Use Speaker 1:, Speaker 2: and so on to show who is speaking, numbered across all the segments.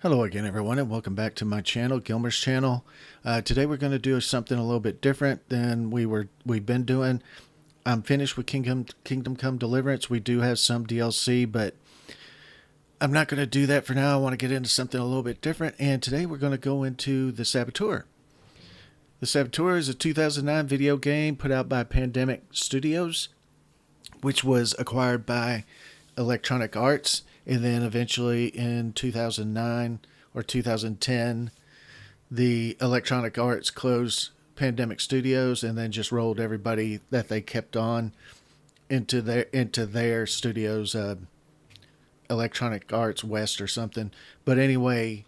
Speaker 1: Hello again, everyone, and welcome back to my channel, Gilmer's channel. Today we're going to do something a little bit different than we've been doing. I'm finished with Kingdom Come Deliverance. We do have some DLC, but I'm not going to do that for now. I want to get into something a little bit different, and today we're going to go into the Saboteur. The Saboteur is a 2009 video game put out by Pandemic Studios, which was acquired by Electronic Arts, and then eventually in 2009 or 2010, the Electronic Arts closed Pandemic Studios and then just rolled everybody that they kept on into their studios, Electronic Arts West or something. But anyway,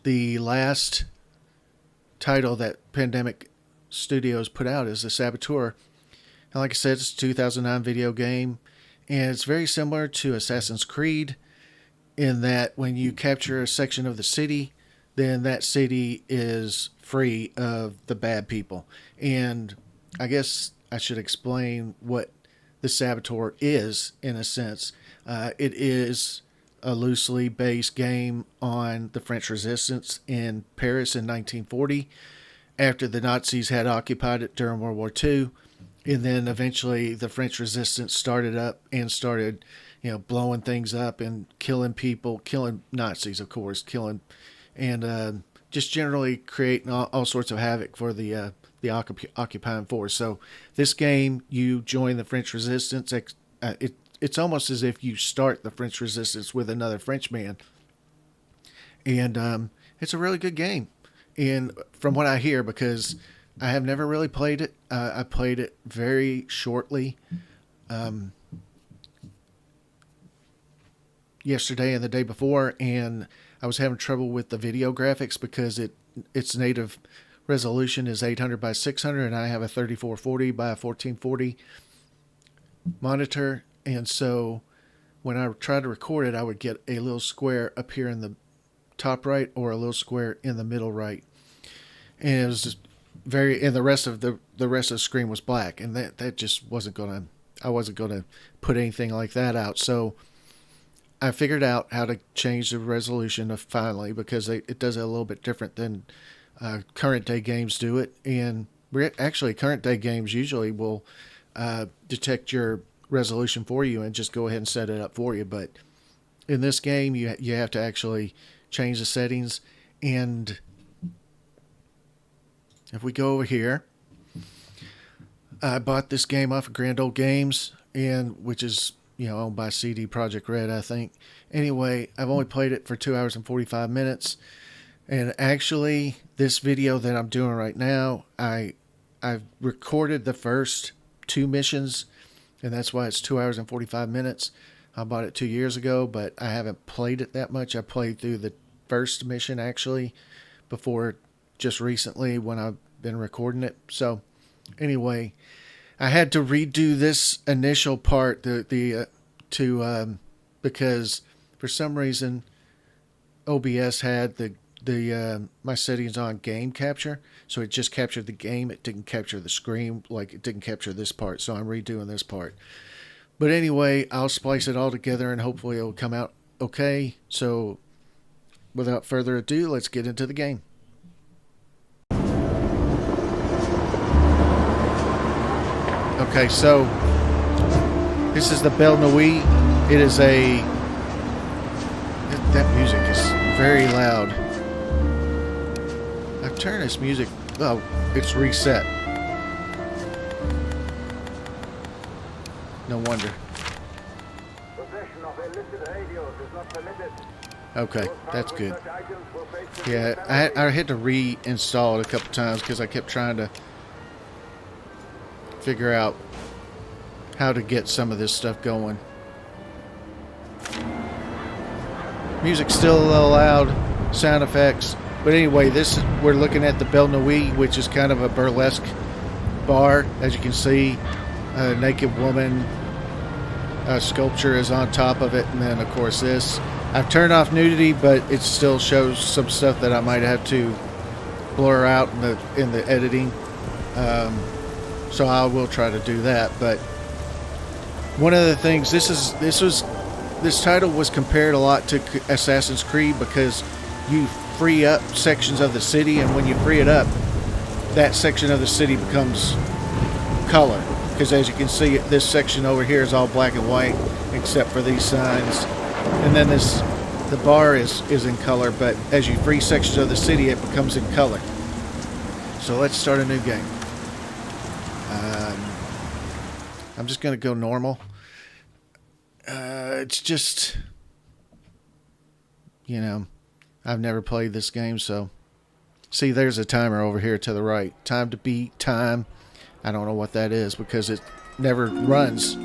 Speaker 1: the last title that Pandemic Studios put out is the Saboteur. And like I said, it's a 2009 video game, and it's very similar to Assassin's Creed in that when you capture a section of the city, then that city is free of the bad people. And I guess I should explain what the Saboteur is in a sense. It is a loosely based game on the French Resistance in Paris in 1940 after the Nazis had occupied it during World War II. And then eventually the French Resistance started up and started, blowing things up and killing people, killing Nazis, of course, and just generally creating all sorts of havoc for the occupying force. So this game, you join the French Resistance. It's almost as if you start the French Resistance with another Frenchman. And it's a really good game. And from what I hear, because I have never really played it. I played it very shortly yesterday and the day before, and I was having trouble with the video graphics because its native resolution is 800 by 600, and I have a 3440 by 1440 monitor. And so when I tried to record it, I would get a little square up here in the top right or a little square in the middle right, and it was just and the rest of the screen was black, and that just I wasn't gonna put anything like that out. So I figured out how to change the resolution of finally, because it does it a little bit different than current day games do it. And actually current day games usually will detect your resolution for you and just go ahead and set it up for you. But in this game, you have to actually change the settings. And if we go over here, I bought this game off of Grand Old Games, and which is owned by CD Projekt Red, I think. Anyway, I've only played it for 2 hours and 45 minutes, and actually, this video that I'm doing right now, I've recorded the first 2 missions, and that's why it's 2 hours and 45 minutes. I bought it 2 years ago, but I haven't played it that much. I played through the first mission actually before just recently when I've been recording it. So anyway, I had to redo this initial part because for some reason OBS had my settings on game capture, so it just captured the game. It didn't capture the screen, like it didn't capture this part. So I'm redoing this part. But anyway, I'll splice it all together and hopefully it'll come out okay. So without further ado, let's get into the game. Okay, so this is the Belle Nuit. It is that music is very loud. I've turned this music, oh, it's reset. No wonder. Okay, that's good. Yeah, I had to reinstall it a couple times because I kept trying to figure out how to get some of this stuff going. Music's still a little loud, sound effects. But anyway, we're looking at the Belle Nuit, which is kind of a burlesque bar. As you can see, a naked woman sculpture is on top of it, and then of course this. I've turned off nudity, but it still shows some stuff that I might have to blur out in the editing. So I will try to do that. But one of the things, this title was compared a lot to Assassin's Creed because you free up sections of the city, and when you free it up, that section of the city becomes color. Because as you can see, this section over here is all black and white, except for these signs. And then the bar is in color, but as you free sections of the city, it becomes in color. So let's start a new game. I'm just going to go normal. It's just, you know, I've never played this game, so. See, there's a timer over here to the right. Time to beat time. I don't know what that is because it never runs.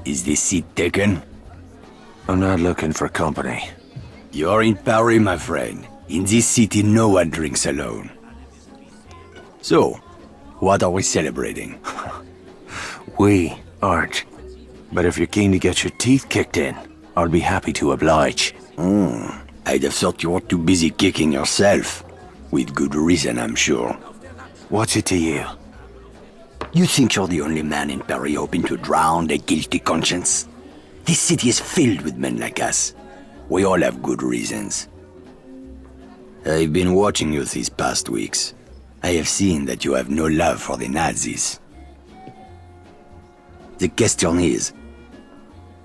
Speaker 2: Is this seat taken?
Speaker 3: I'm not looking for company.
Speaker 2: You're in Paris, my friend. In this city, no one drinks alone. So, what are we celebrating?
Speaker 3: We aren't. But if you're keen to get your teeth kicked in, I'll be happy to oblige.
Speaker 2: I'd have thought you were too busy kicking yourself. With good reason, I'm sure.
Speaker 3: What's it to you?
Speaker 2: You think you're the only man in Paris hoping to drown a guilty conscience? This city is filled with men like us. We all have good reasons. I've been watching you these past weeks. I have seen that you have no love for the Nazis. The question is,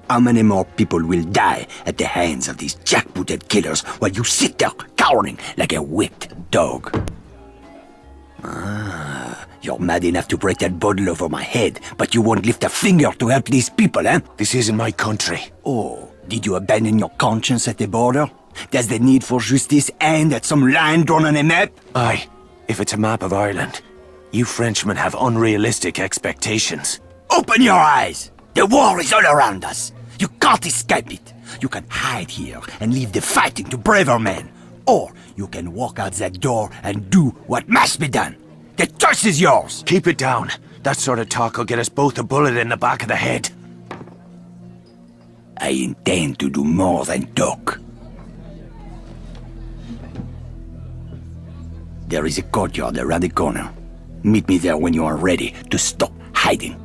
Speaker 2: how many more people will die at the hands of these jackbooted killers while you sit there cowering like a whipped dog? You're mad enough to break that bottle over my head, but you won't lift a finger to help these people, eh?
Speaker 3: This isn't my country.
Speaker 2: Oh, did you abandon your conscience at the border? Does the need for justice end at some line drawn on a map?
Speaker 3: Aye, if it's a map of Ireland. You Frenchmen have unrealistic expectations.
Speaker 2: Open your eyes! The war is all around us. You can't escape it. You can hide here and leave the fighting to braver men. Or you can walk out that door and do what must be done. The choice is yours!
Speaker 3: Keep it down. That sort of talk will get us both a bullet in the back of the head.
Speaker 2: I intend to do more than talk. There is a courtyard around the corner. Meet me there when you are ready to stop hiding.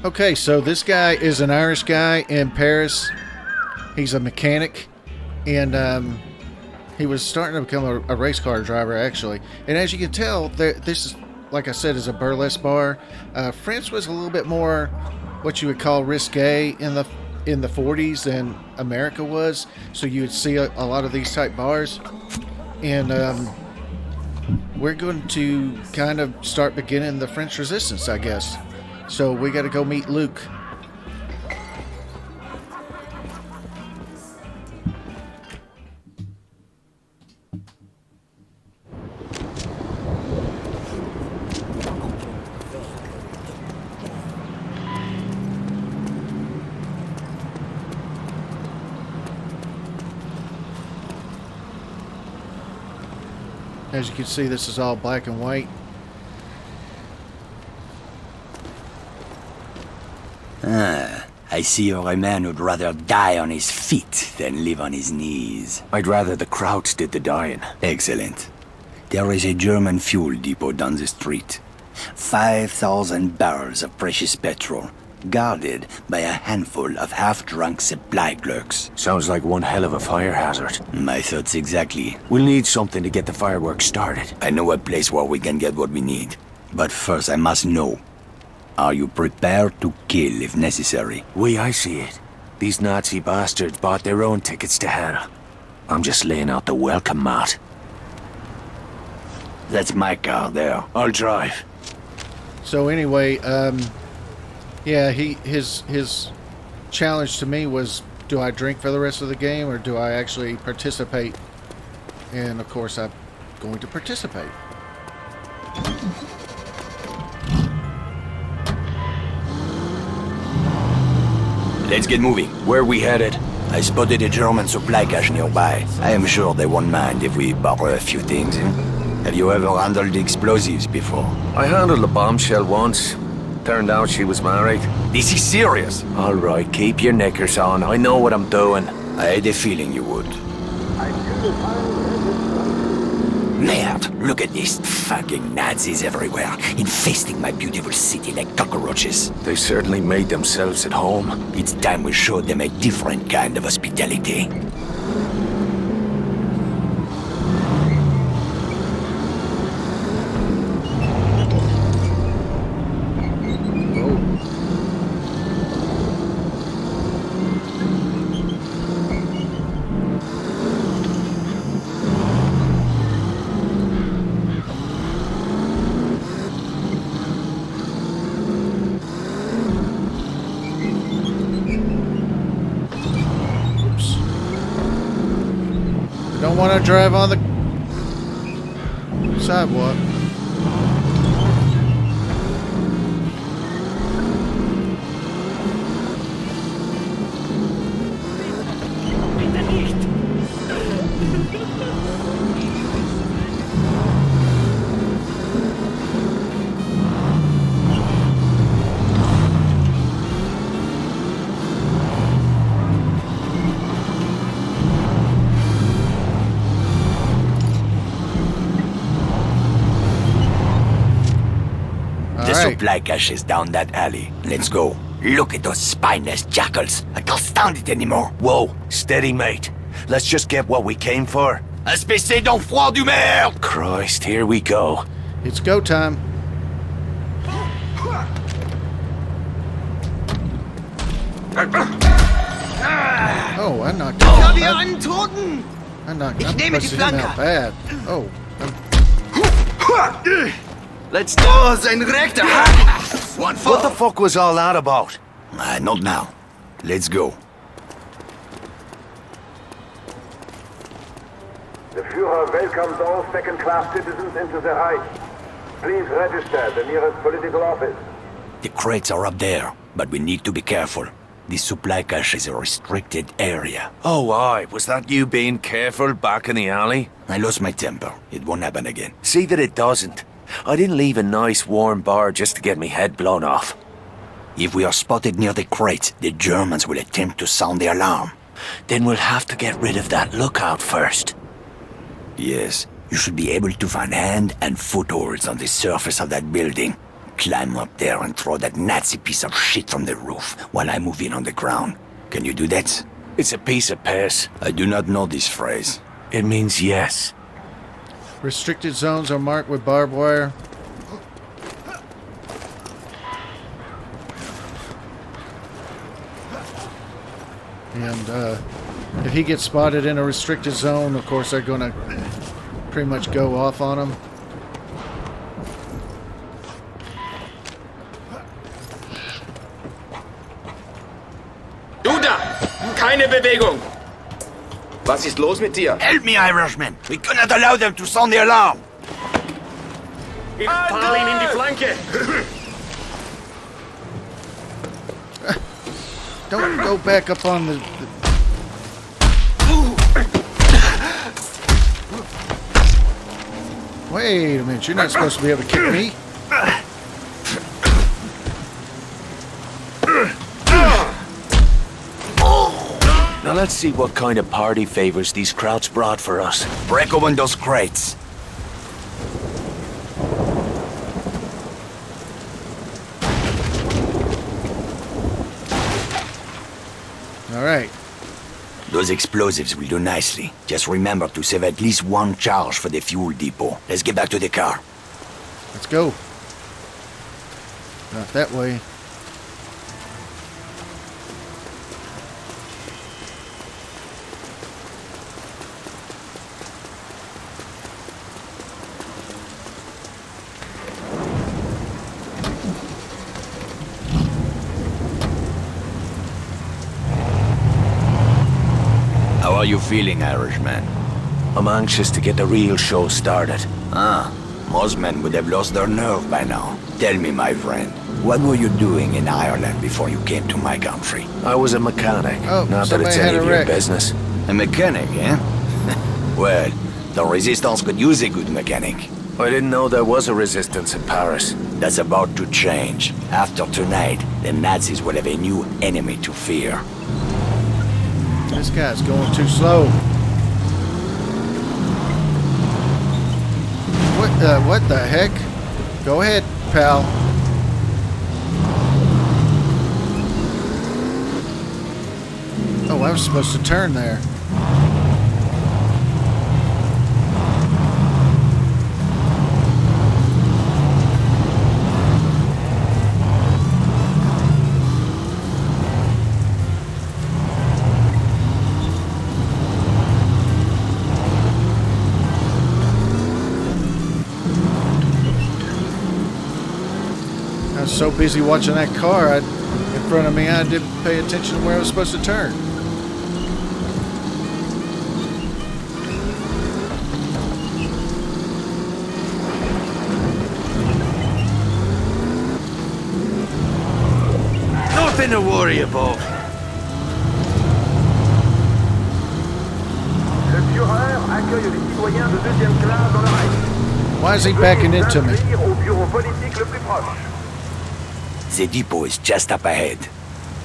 Speaker 1: Okay, so this guy is an Irish guy in Paris. He's a mechanic, and he was starting to become a race car driver, actually. And as you can tell, this is, like I said, is a burlesque bar. France was a little bit more what you would call risque in the 40s than America was. So you would see a lot of these type bars, and we're going to kind of start beginning the French Resistance, I guess. So we got to go meet Luke. As you can see, this is all black and white.
Speaker 2: I see you're a man who'd rather die on his feet than live on his knees.
Speaker 3: I'd rather the Krauts did the dying.
Speaker 2: Excellent. There is a German fuel depot down the street. 5,000 barrels of precious petrol. guarded by a handful of half-drunk supply clerks.
Speaker 3: Sounds like one hell of a fire hazard.
Speaker 2: My thoughts exactly.
Speaker 3: We'll need something to get the fireworks started.
Speaker 2: I know a place where we can get what we need. But first I must know. Are you prepared to kill if necessary?
Speaker 3: I see it. These Nazi bastards bought their own tickets to hell. I'm just laying out the welcome mat.
Speaker 2: That's my car there.
Speaker 3: I'll drive.
Speaker 1: So anyway, yeah, his challenge to me was, do I drink for the rest of the game or do I actually participate? And of course I'm going to participate.
Speaker 2: Let's get moving.
Speaker 3: Where are we headed?
Speaker 2: I spotted a German supply cache nearby. I am sure they won't mind if we borrow a few things. Have you ever handled explosives before?
Speaker 3: I handled a bombshell once. Turned out she was married.
Speaker 2: This is serious.
Speaker 3: All right, keep your knickers on. I know what I'm doing.
Speaker 2: I had a feeling you would. Merde, look at this. Fucking Nazis everywhere, infesting my beautiful city like cockroaches.
Speaker 3: They certainly made themselves at home.
Speaker 2: It's time we showed them a different kind of hospitality.
Speaker 1: Don't want to drive on the sidewalk.
Speaker 2: Supply cache is down that alley. Let's go. Look at those spineless jackals. I can't stand it anymore.
Speaker 3: Whoa, steady, mate. Let's just get what we came for.
Speaker 2: Espèce d'enfant du merde!
Speaker 3: Christ, here we go.
Speaker 1: It's go time. Oh, I knocked him
Speaker 4: Ich
Speaker 1: out
Speaker 4: habe hier
Speaker 1: bad.
Speaker 4: einen Toten!
Speaker 1: I knocked
Speaker 4: Ich
Speaker 1: I'm
Speaker 4: nehme die
Speaker 1: busted him
Speaker 4: Flanke.
Speaker 1: out bad. Oh,
Speaker 4: Let's go, sein rechter Hand! One
Speaker 3: What the
Speaker 4: fall!
Speaker 3: fuck was all that about?
Speaker 2: Not now. Let's go.
Speaker 5: The Führer welcomes all second-class citizens into the Reich. Please register at the nearest political office.
Speaker 2: The crates are up there, but we need to be careful. This supply cache is a restricted area.
Speaker 3: Oh, aye. Was that you being careful back in the alley?
Speaker 2: I lost my temper. It won't happen again.
Speaker 3: See that it doesn't. I didn't leave a nice warm bar just to get me head blown off.
Speaker 2: If we are spotted near the crates, the Germans will attempt to sound the alarm.
Speaker 3: Then we'll have to get rid of that lookout first.
Speaker 2: Yes, you should be able to find hand and footholds on the surface of that building. Climb up there and throw that Nazi piece of shit from the roof while I move in on the ground. Can you do that?
Speaker 3: It's a piece of piss.
Speaker 2: I do not know this phrase.
Speaker 3: It means yes.
Speaker 1: restricted zones are marked with barbed wire. And if he gets spotted in a restricted zone, of course they're going to pretty much go off on him.
Speaker 6: Du da! Keine Bewegung! Was ist los mit dir?
Speaker 2: Help me, Irishman! We cannot allow them to sound the alarm!
Speaker 6: Ich fahr ihn in die Flanke!
Speaker 1: Don't go back up on the... Wait a minute, you're not supposed to be able to kick me.
Speaker 3: Now let's see what kind of party favors these krauts brought for us.
Speaker 2: Break open those crates.
Speaker 1: All right.
Speaker 2: Those explosives will do nicely. Just remember to save at least one charge for the fuel depot. Let's get back to the car.
Speaker 1: Let's go. Not that way.
Speaker 2: How are you feeling, Irishman?
Speaker 3: I'm anxious to get the real show started.
Speaker 2: Most men would have lost their nerve by now. Tell me, my friend, what were you doing in Ireland before you came to my country?
Speaker 3: I was a mechanic.
Speaker 1: Oh,
Speaker 3: Not that it's
Speaker 1: somebody had
Speaker 3: any
Speaker 1: a
Speaker 3: of your
Speaker 1: wreck.
Speaker 3: business.
Speaker 2: A mechanic, eh? Well, the Resistance could use a good mechanic.
Speaker 3: I didn't know there was a resistance in Paris.
Speaker 2: That's about to change. After tonight, the Nazis will have a new enemy to fear.
Speaker 1: This guy's going too slow. What the heck? Go ahead, pal. Oh, I was supposed to turn there. I was so busy watching that car in front of me, I didn't pay attention to where I was supposed to turn.
Speaker 4: Nothing to worry about.
Speaker 5: Le Führer accueille les citoyens de deuxième classe dans le Reich.
Speaker 1: Why is he backing into me?
Speaker 5: Veuillez vous inscrire au bureau politique le plus proche.
Speaker 2: The depot is just up ahead.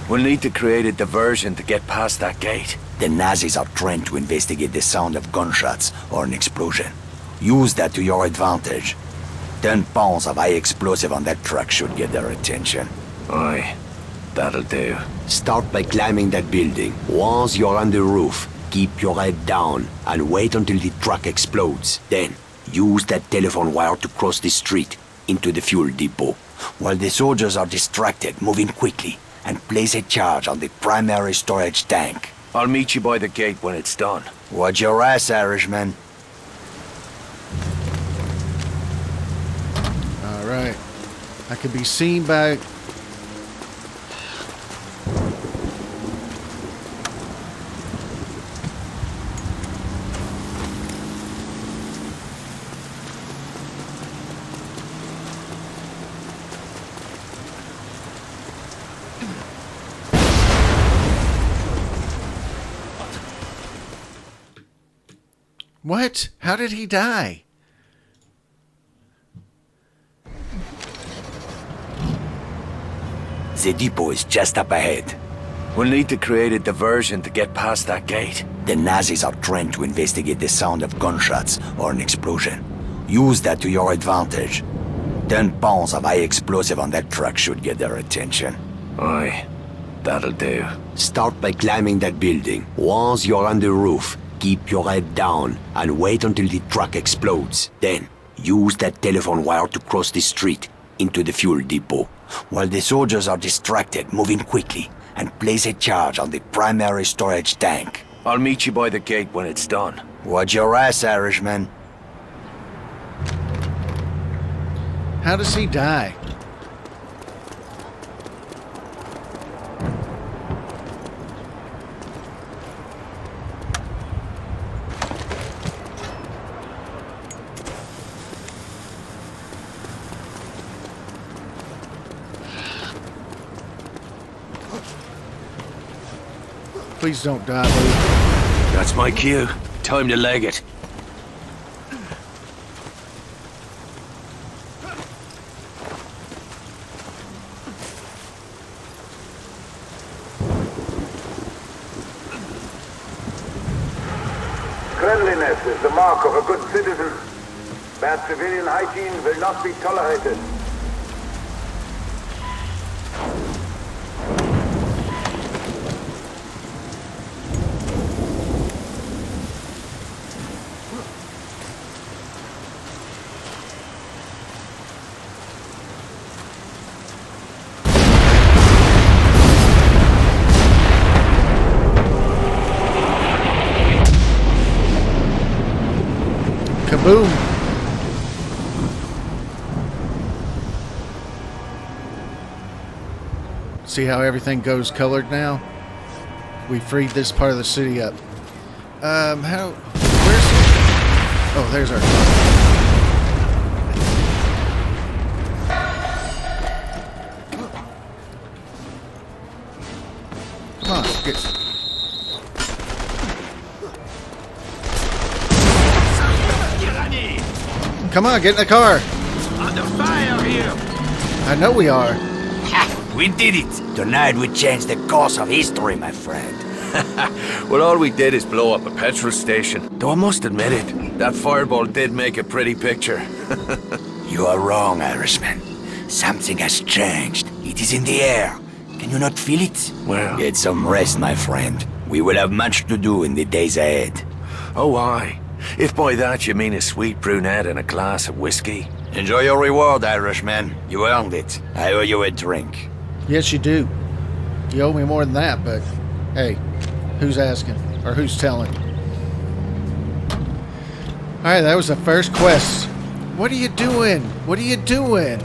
Speaker 3: We'll need to create a diversion to get past that gate.
Speaker 2: The Nazis are trained to investigate the sound of gunshots or an explosion. Use that to your advantage. 10 pounds of high explosive on that truck should get their attention.
Speaker 3: Aye, that'll do.
Speaker 2: Start by climbing that building. Once you're on the roof, keep your head down and wait until the truck explodes. Then, use that telephone wire to cross the street into the fuel depot. While the soldiers are distracted, move in quickly and place a charge on the primary storage tank.
Speaker 3: I'll meet you by the gate when it's done.
Speaker 2: Watch your ass, Irishman.
Speaker 1: All right. I can be seen by... What? How did he die?
Speaker 2: The depot is just up ahead.
Speaker 3: We'll need to create a diversion to get past that gate.
Speaker 2: The Nazis are trained to investigate the sound of gunshots or an explosion. Use that to your advantage. 10 pounds of high explosive on that truck should get their attention.
Speaker 3: Aye, that'll do.
Speaker 2: Start by climbing that building. Once you're on the roof, keep your head down and wait until the truck explodes. Then, use that telephone wire to cross the street into the fuel depot. While the soldiers are distracted, move in quickly and place a charge on the primary storage tank.
Speaker 3: I'll meet you by the gate when it's done.
Speaker 2: Watch your ass, Irishman.
Speaker 1: How does he die? Please don't die, Luke.
Speaker 3: That's my cue. Time to leg it.
Speaker 5: Cleanliness is the mark of a good citizen. Bad civilian hygiene will not be tolerated.
Speaker 1: Boom. See how everything goes colored now? We freed this part of the city up. Where's... Oh, there's our car. Come on, get... Come on, get in the car.
Speaker 2: Under fire here!
Speaker 1: I know we are.
Speaker 2: Ha! We did it! Tonight we changed the course of history, my friend.
Speaker 3: Well, all we did is blow up a petrol station. Though I must admit it, that fireball did make a pretty picture.
Speaker 2: You are wrong, Irishman. Something has changed. It is in the air. Can you not feel it?
Speaker 3: Well...
Speaker 2: Get some rest, my friend. We will have much to do in the days ahead.
Speaker 3: Oh, aye. If by that you mean a sweet brunette and a glass of whiskey.
Speaker 2: Enjoy your reward, Irishman. You earned it. I owe you a drink.
Speaker 1: Yes, you do. You owe me more than that, but hey, who's asking? Or who's telling? Alright, that was the first quest. What are you doing? What are you doing?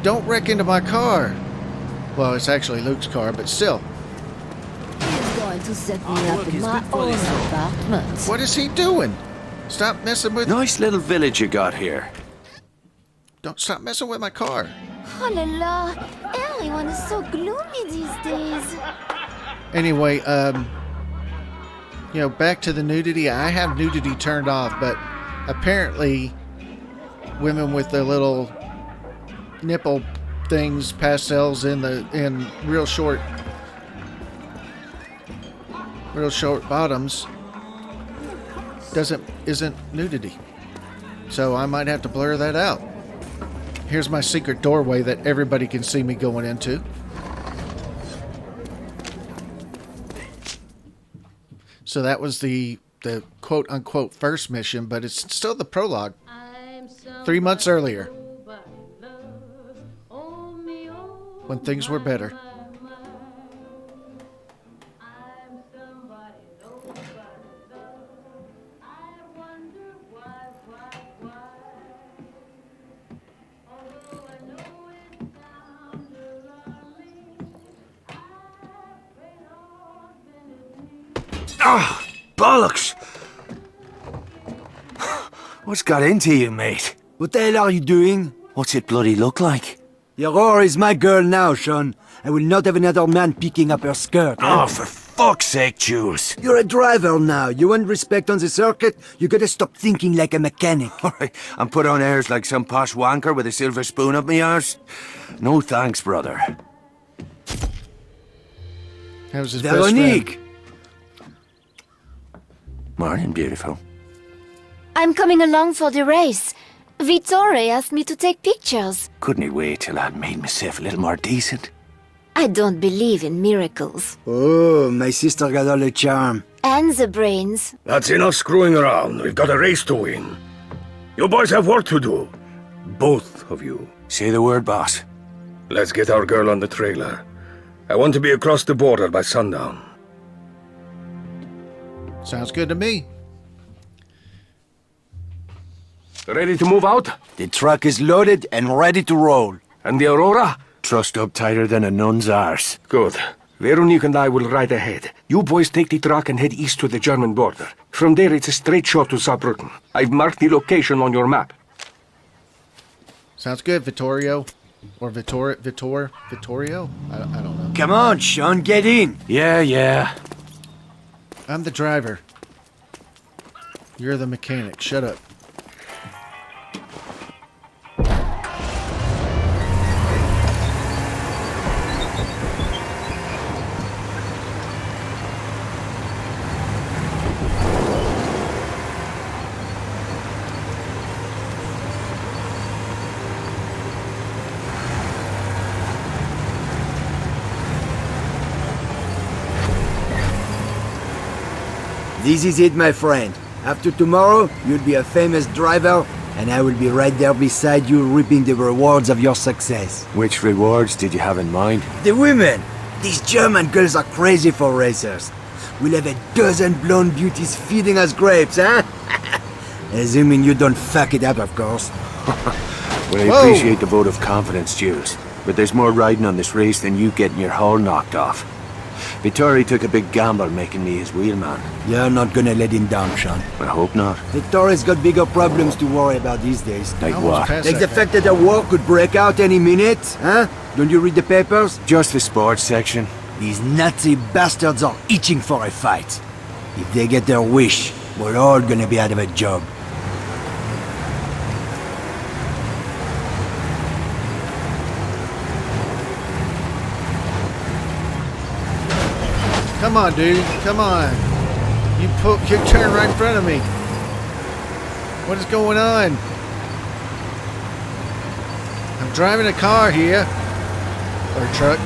Speaker 1: Don't wreck into my car. Well, it's actually Luke's car, but still.
Speaker 7: He's going to set me up in my own apartment.
Speaker 1: What is he doing? Stop messing with...
Speaker 3: Nice little village you got here.
Speaker 1: Don't stop messing with my car.
Speaker 7: Oh la la, everyone is so gloomy these days.
Speaker 1: Anyway, you know, back to the nudity. I have nudity turned off, but apparently women with their little nipple things, pastels in real short bottoms isn't nudity. So I might have to blur that out. Here's my secret doorway that everybody can see me going into. So that was the quote-unquote first mission, but it's still the prologue. 3 months earlier. When things were better.
Speaker 3: Ah, bollocks! What's got into you, mate?
Speaker 8: What the hell are you doing?
Speaker 3: What's it bloody look like?
Speaker 8: Your whore is my girl now, Sean. I will not have another man picking up her skirt.
Speaker 3: Oh, for fuck's sake, Jules.
Speaker 8: You're a driver now. You want respect on the circuit? You gotta stop thinking like a mechanic.
Speaker 3: Alright, and put on airs like some posh wanker with a silver spoon up me arse? No thanks, brother.
Speaker 1: That was his best friend.
Speaker 8: Veronique!
Speaker 3: Morning, beautiful.
Speaker 7: I'm coming along for the race. Vittore asked me to take pictures.
Speaker 3: Couldn't he wait till I'd made myself a little more decent?
Speaker 7: I don't believe in miracles.
Speaker 8: Oh, my sister got all the charm.
Speaker 7: And the brains.
Speaker 9: That's enough screwing around. We've got a race to win. You boys have work to do. Both of you.
Speaker 3: Say the word, boss.
Speaker 9: Let's get our girl on the trailer. I want to be across the border by sundown.
Speaker 1: Sounds good to me.
Speaker 9: Ready to move out?
Speaker 8: The truck is loaded and ready to roll.
Speaker 9: And the Aurora?
Speaker 3: Trussed up tighter than a nun's arse.
Speaker 9: Good. Veronique and I will ride ahead. You boys take the truck and head east to the German border. From there, it's a straight shot to Saarbrücken. I've marked the location on your map.
Speaker 1: Sounds good, Vittorio. Or Vittorio? I don't know.
Speaker 8: Come on, Sean, get in.
Speaker 3: Yeah.
Speaker 1: I'm the driver. You're the mechanic. Shut up.
Speaker 8: This is it, my friend. After tomorrow, you'll be a famous driver, and I will be right there beside you reaping the rewards of your success.
Speaker 3: Which rewards did you have in mind?
Speaker 8: The women! These German girls are crazy for racers. We'll have a dozen blonde beauties feeding us grapes, huh? Assuming you don't fuck it up, of course.
Speaker 3: Well, I appreciate the vote of confidence, Jules. But there's more riding on this race than you getting your hull knocked off. Vittori took a big gamble making me his wheelman.
Speaker 8: You're not gonna let him down, Sean.
Speaker 3: I hope not.
Speaker 8: Vittori's got bigger problems to worry about these days.
Speaker 3: Like what?
Speaker 8: Like the fact that a war could break out any minute, huh? Don't you read the papers?
Speaker 3: Just the sports section.
Speaker 8: These Nazi bastards are itching for a fight. If they get their wish, we're all gonna be out of a job.
Speaker 1: Come on, dude. Come on. You turn right in front of me. What is going on? I'm driving a car here. Or a truck.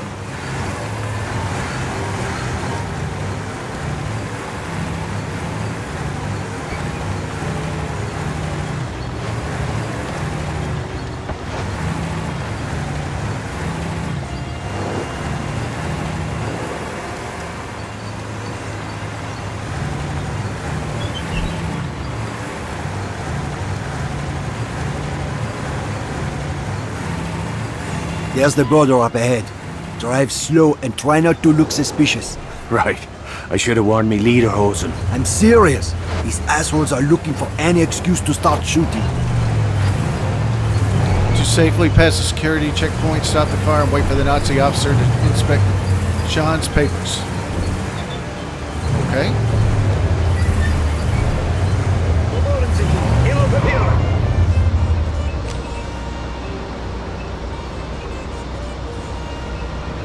Speaker 8: There's the border up ahead. Drive slow and try not to look suspicious.
Speaker 3: Right. I should have worn me lederhosen.
Speaker 8: I'm serious. These assholes are looking for any excuse to start shooting.
Speaker 1: To safely pass the security checkpoint, stop the car and wait for the Nazi officer to inspect Sean's papers. Okay.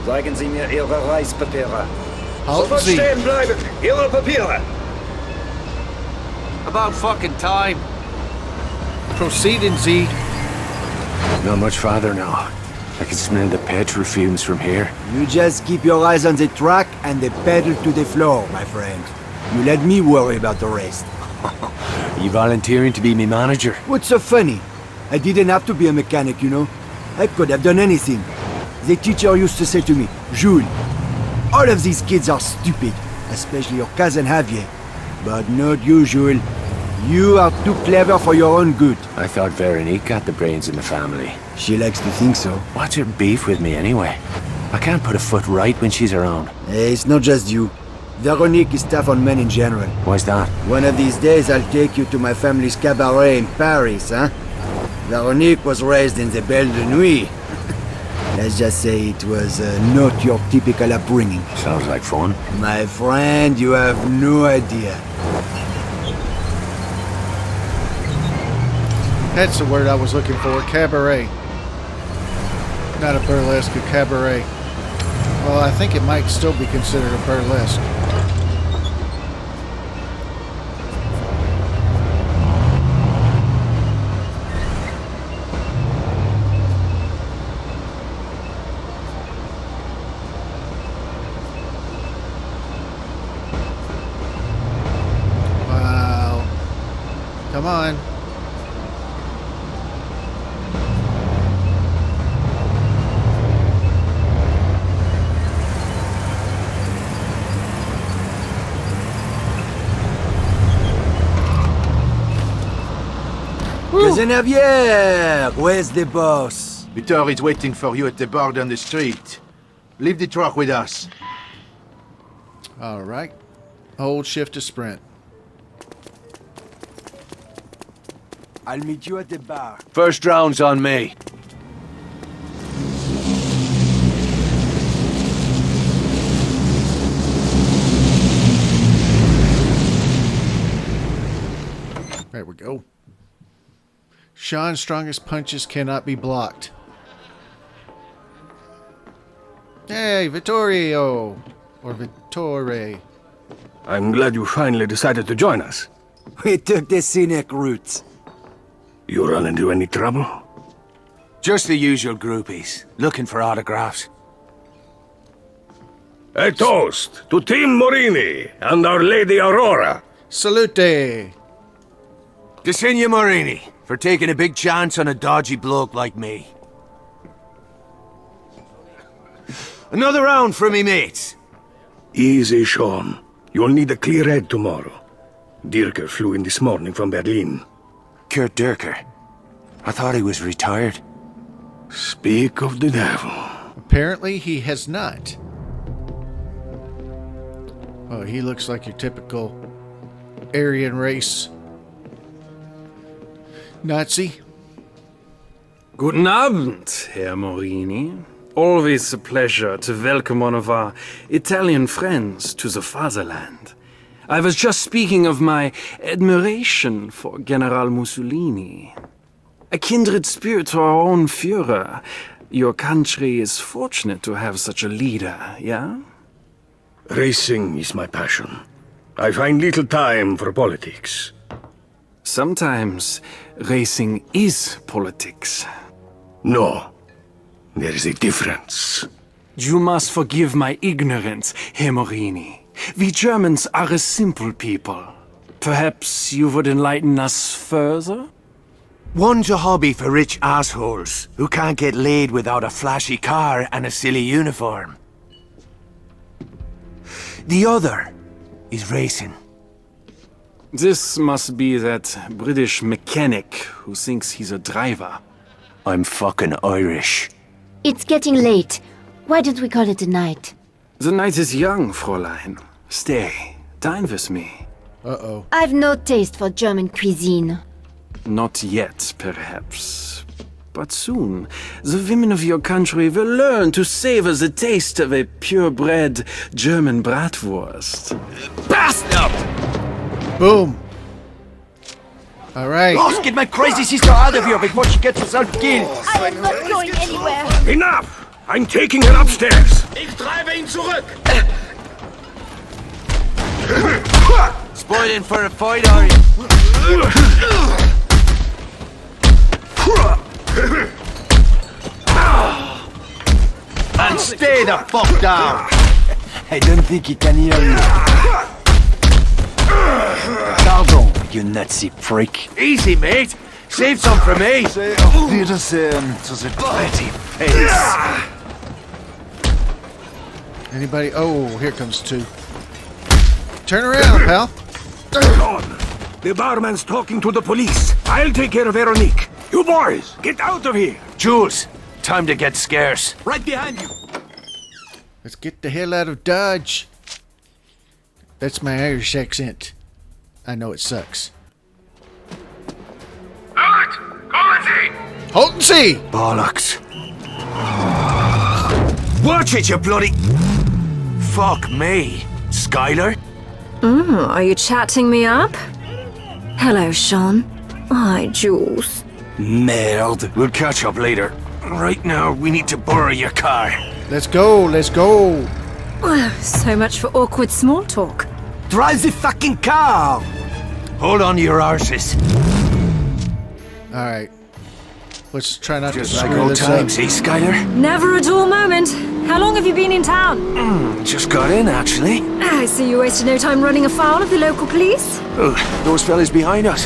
Speaker 10: Zeigen Sie mir Ihre Reispapiere.
Speaker 1: Halten Sie.
Speaker 10: Stehen bleiben! Ihre Papiere!
Speaker 4: About fucking time.
Speaker 1: Proceeding, Z.
Speaker 3: Not much farther now. I can smell the petrol fumes from here.
Speaker 8: You just keep your eyes on the track and the pedal to the floor, my friend. You let me worry about the rest.
Speaker 3: You volunteering to be me manager?
Speaker 8: What's so funny? I didn't have to be a mechanic, you know. I could have done anything. The teacher used to say to me, Jules, all of these kids are stupid, especially your cousin Javier. But not you, Jules. You are too clever for your own good.
Speaker 3: I thought Veronique got the brains in the family.
Speaker 8: She likes to think so.
Speaker 3: What's her beef with me anyway? I can't put a foot right when she's around.
Speaker 8: It's not just you. Veronique is tough on men in general.
Speaker 3: Why's that?
Speaker 8: One of these days I'll take you to my family's cabaret in Paris, huh? Veronique was raised in the Belle de Nuit. Let's just say it was not your typical upbringing.
Speaker 3: Sounds like fun.
Speaker 8: My friend, you have no idea.
Speaker 1: That's the word I was looking for. Cabaret. Not a burlesque, a cabaret. Well, I think it might still be considered a burlesque. Wow. Come on.
Speaker 8: Cousin Javier, where's the boss?
Speaker 11: Victor is waiting for you at the bar down the street. Leave the truck with us.
Speaker 1: All right. Hold shift to sprint.
Speaker 8: I'll meet you at the bar.
Speaker 3: First round's on me.
Speaker 1: There we go. Sean's strongest punches cannot be blocked. Hey, Vittorio! Or Vittore.
Speaker 9: I'm glad you finally decided to join us.
Speaker 8: We took the scenic route.
Speaker 9: You run into any trouble?
Speaker 3: Just the usual groupies, looking for autographs.
Speaker 9: A toast to Team Morini and Our Lady Aurora.
Speaker 1: Salute!
Speaker 3: To Signor Morini, for taking a big chance on a dodgy bloke like me. Another round for me mates.
Speaker 9: Easy, Sean. You'll need a clear head tomorrow. Dirker flew in this morning from Berlin.
Speaker 3: Kurt Durker. I thought he was retired.
Speaker 9: Speak of the devil.
Speaker 1: Apparently he has not. Oh, he looks like your typical Aryan race Nazi.
Speaker 12: Guten Abend, Herr Morini. Always a pleasure to welcome one of our Italian friends to the fatherland. I was just speaking of my admiration for General Mussolini. A kindred spirit to our own Führer. Your country is fortunate to have such a leader, yeah?
Speaker 9: Racing is my passion. I find little time for politics.
Speaker 12: Sometimes racing is politics.
Speaker 9: No, there is a difference.
Speaker 12: You must forgive my ignorance, Herr Morini. We Germans are a simple people. Perhaps you would enlighten us further?
Speaker 3: One's a hobby for rich assholes who can't get laid without a flashy car and a silly uniform. The other is racing.
Speaker 12: This must be that British mechanic who thinks he's a driver.
Speaker 3: I'm fucking Irish.
Speaker 7: It's getting late. Why don't we call it a night?
Speaker 12: The night is young, Fräulein. Stay, dine with me.
Speaker 1: Uh-oh.
Speaker 7: I've no taste for German cuisine.
Speaker 12: Not yet, perhaps. But soon, the women of your country will learn to savor the taste of a purebred German bratwurst.
Speaker 3: Bastard!
Speaker 1: Boom. All right.
Speaker 8: Ross, get my crazy sister out of here before she gets herself killed.
Speaker 7: I am not going anywhere.
Speaker 9: Enough! I'm taking her upstairs.
Speaker 6: Ich treibe ihn zurück!
Speaker 3: Spoiling for a fight, are you?
Speaker 11: And stay the fuck down!
Speaker 8: I don't think he can hear you.
Speaker 3: Pardon, you Nazi freak.
Speaker 11: Easy, mate. Save some for me.
Speaker 8: Wiedersehen to the
Speaker 3: Pretty face.
Speaker 1: Anybody? Oh, here comes two. Turn around, pal.
Speaker 9: Gone. The barman's talking to the police. I'll take care of Veronique. You boys, get out of here.
Speaker 3: Jules, time to get scarce.
Speaker 8: right behind you.
Speaker 1: Let's get the hell out of Dodge. That's my Irish accent. I know it sucks. Halt and see!
Speaker 3: Bollocks. Watch it, you bloody... Fuck me. Skylar?
Speaker 13: Are you chatting me up? Hello, Sean. Hi, Jules.
Speaker 3: Merde. We'll catch up later. Right now, we need to borrow your car.
Speaker 1: Let's go, let's go.
Speaker 13: So much for awkward small talk.
Speaker 8: Drive the fucking car.
Speaker 3: Hold on to your arses.
Speaker 1: All right. Let's try not
Speaker 3: Just
Speaker 1: to
Speaker 3: like
Speaker 1: screw
Speaker 3: old
Speaker 1: this
Speaker 3: times,
Speaker 1: up.
Speaker 3: eh, Skylar?
Speaker 13: Never a dull moment. How long have you been in town?
Speaker 3: Just got in, actually.
Speaker 13: I see you wasted no time running afoul of the local police.
Speaker 3: Oh, those fellas behind us.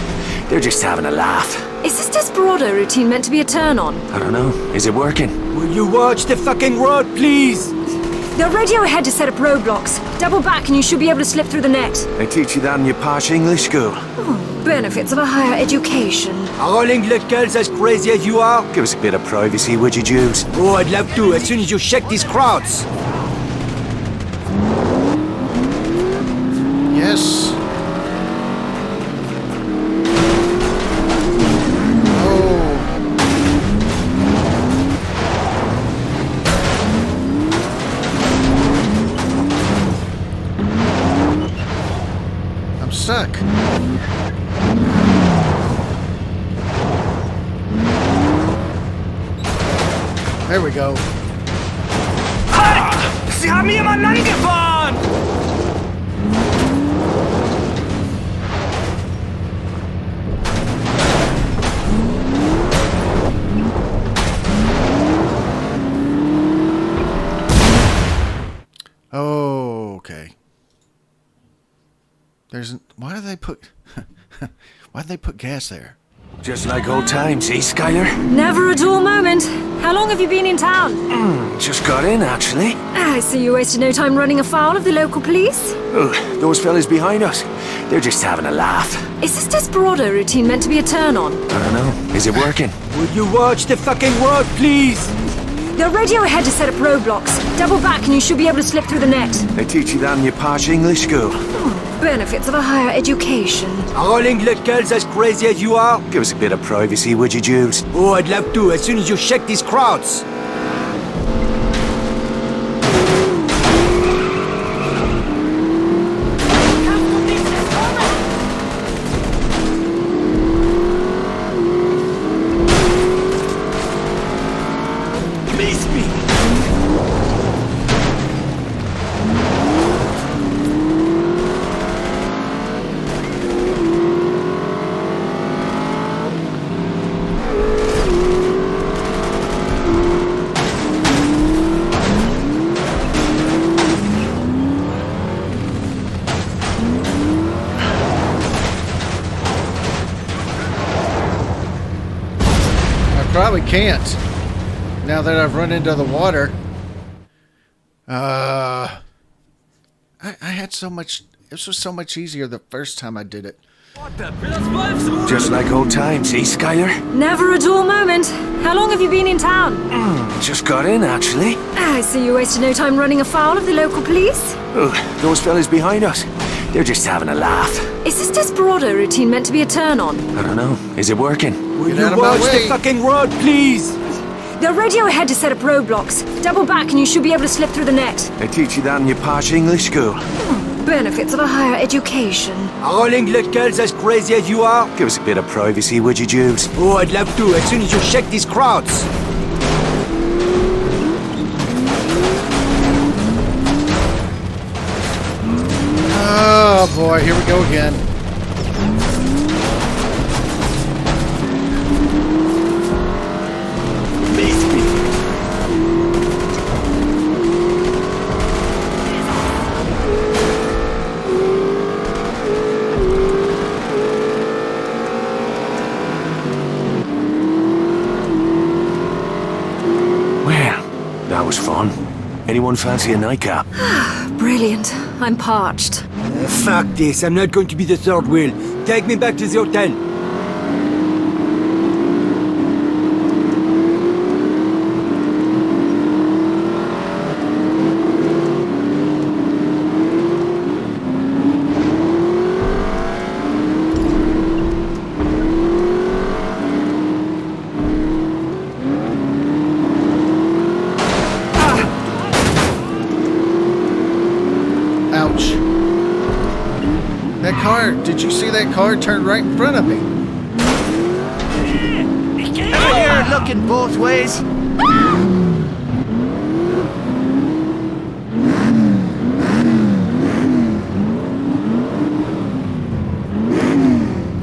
Speaker 3: They're just having a laugh.
Speaker 13: Is this desperado routine meant to be a turn-on?
Speaker 3: I don't know. Is it working?
Speaker 8: Will you watch the fucking road, please?
Speaker 13: They'll radio ahead to set up roadblocks. Double back and you should be able to slip through the net.
Speaker 3: They teach you that in your posh English school.
Speaker 13: Benefits of a higher education.
Speaker 8: Are all English girls as crazy as you are?
Speaker 3: Give us a bit of privacy, would you, Jews?
Speaker 8: Oh, I'd love to, as soon as you shake these crowds.
Speaker 1: Yes. I'm stuck. There we go.
Speaker 8: Sie haben jemanden angefahren!
Speaker 1: Oh, okay. Why do they put gas there?
Speaker 3: Just like old times, eh, Skylar?
Speaker 13: Never a dull moment. How long have you been in town?
Speaker 3: Just got in, actually.
Speaker 13: I see you wasted no time running afoul of the local police.
Speaker 3: Oh, those fellas behind us. They're just having a laugh.
Speaker 13: Is this desperado routine meant to be a turn-on?
Speaker 3: I don't know. Is it working?
Speaker 8: Would you watch the fucking road, please?
Speaker 13: The radio ahead to set up roadblocks. Double back and you should be able to slip through the net.
Speaker 3: They teach you that in your posh English school.
Speaker 13: Benefits of a higher education.
Speaker 8: Are all English girls as crazy as you are?
Speaker 3: Give us a bit of privacy, would you, Jules?
Speaker 8: Oh, I'd love to, as soon as you shake these crowds.
Speaker 1: Probably can't. Now that I've run into the water. I had so much. This was so much easier the first time I did it.
Speaker 3: Just like old times, eh, Skylar?
Speaker 13: Never a dull moment. How long have you been in town?
Speaker 3: Just got in, actually.
Speaker 13: I see you wasted no time running afoul of the local police.
Speaker 3: Oh, those fellas behind us. They're just having a laugh.
Speaker 13: Is this desperado routine meant to be a turn-on?
Speaker 3: I don't know. Is it working?
Speaker 8: Would you watch the fucking road, please?
Speaker 13: The radio ahead to set up roadblocks. Double back and you should be able to slip through the net.
Speaker 3: They teach you that in your posh English school.
Speaker 13: Benefits of a higher education.
Speaker 8: Are all English girls as crazy as you are?
Speaker 3: Give us a bit of privacy, would you, Jules?
Speaker 8: Oh, I'd love to, as soon as you shake these crowds.
Speaker 1: Oh boy, here we go again.
Speaker 3: That was fun. Anyone fancy a nightcap?
Speaker 13: Brilliant. I'm parched.
Speaker 8: Fuck this, I'm not going to be the third wheel. Take me back to the hotel.
Speaker 1: Ouch. That car, did you see that car turn right in front of me?
Speaker 11: Ever hear looking both ways?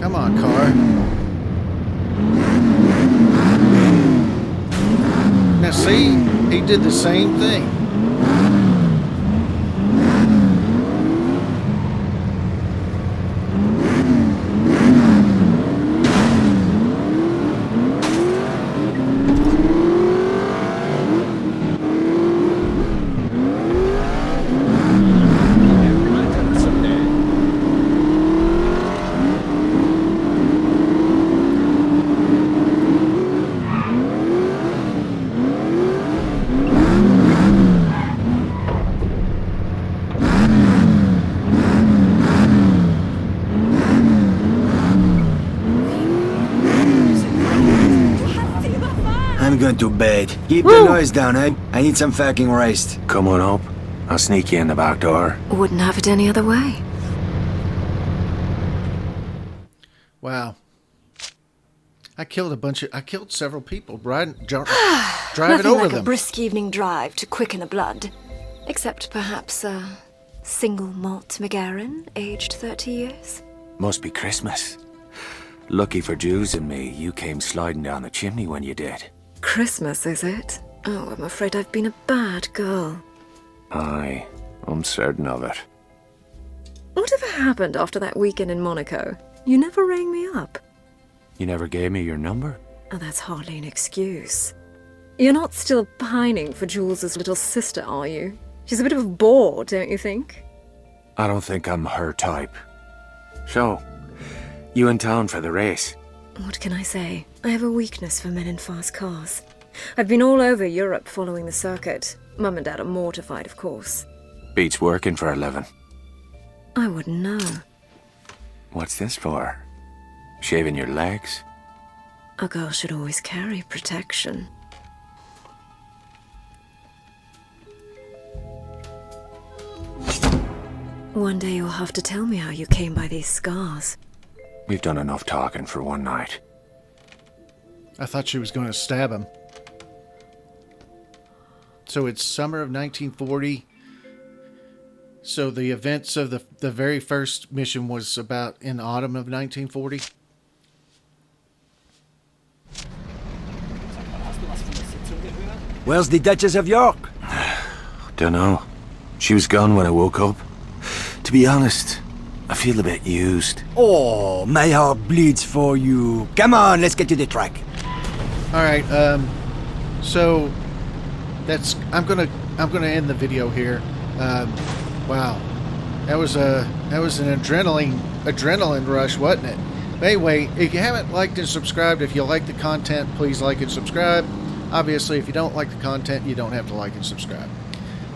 Speaker 1: Come on, car. Now see, he did the same thing.
Speaker 8: I'm going to bed. Keep the noise down, eh? I need some fucking rest.
Speaker 3: Come on up. I'll sneak you in the back door.
Speaker 13: Wouldn't have it any other way.
Speaker 1: Wow. I killed several people driving
Speaker 13: Nothing
Speaker 1: over
Speaker 13: like
Speaker 1: them.
Speaker 13: a brisk evening drive to quicken the blood. Except perhaps a single malt McGarren, aged 30 years.
Speaker 3: Must be Christmas. Lucky for Jules and me, you came sliding down the chimney when you did.
Speaker 13: Christmas, is it? Oh, I'm afraid I've been a bad girl.
Speaker 3: Aye, I'm certain of it.
Speaker 13: Whatever happened after that weekend in Monaco? You never rang me up.
Speaker 3: You never gave me your number?
Speaker 13: Oh, that's hardly an excuse. You're not still pining for Jules's little sister, are you? She's a bit of a bore, don't you think?
Speaker 3: I don't think I'm her type. So, you in town for the race?
Speaker 13: What can I say? I have a weakness for men in fast cars. I've been all over Europe following the circuit. Mum and Dad are mortified, of course.
Speaker 3: Beats working for a living.
Speaker 13: I wouldn't know.
Speaker 3: What's this for? Shaving your legs?
Speaker 13: A girl should always carry protection. One day you'll have to tell me how you came by these scars.
Speaker 3: We've done enough talking for one night.
Speaker 1: I thought she was going to stab him. So it's summer of 1940. So the events of the very first mission was about in autumn of 1940.
Speaker 8: Where's the Duchess of York?
Speaker 3: Dunno. She was gone when I woke up. To be honest, I feel a bit used.
Speaker 8: Oh, my heart bleeds for you. Come on, let's get to the track.
Speaker 1: All right. So that's I'm gonna end the video here. Wow, that was an adrenaline rush, wasn't it? But anyway, if you haven't liked and subscribed, if you like the content, please like and subscribe. Obviously, if you don't like the content, you don't have to like and subscribe.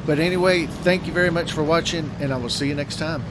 Speaker 1: But anyway, thank you very much for watching, and I will see you next time.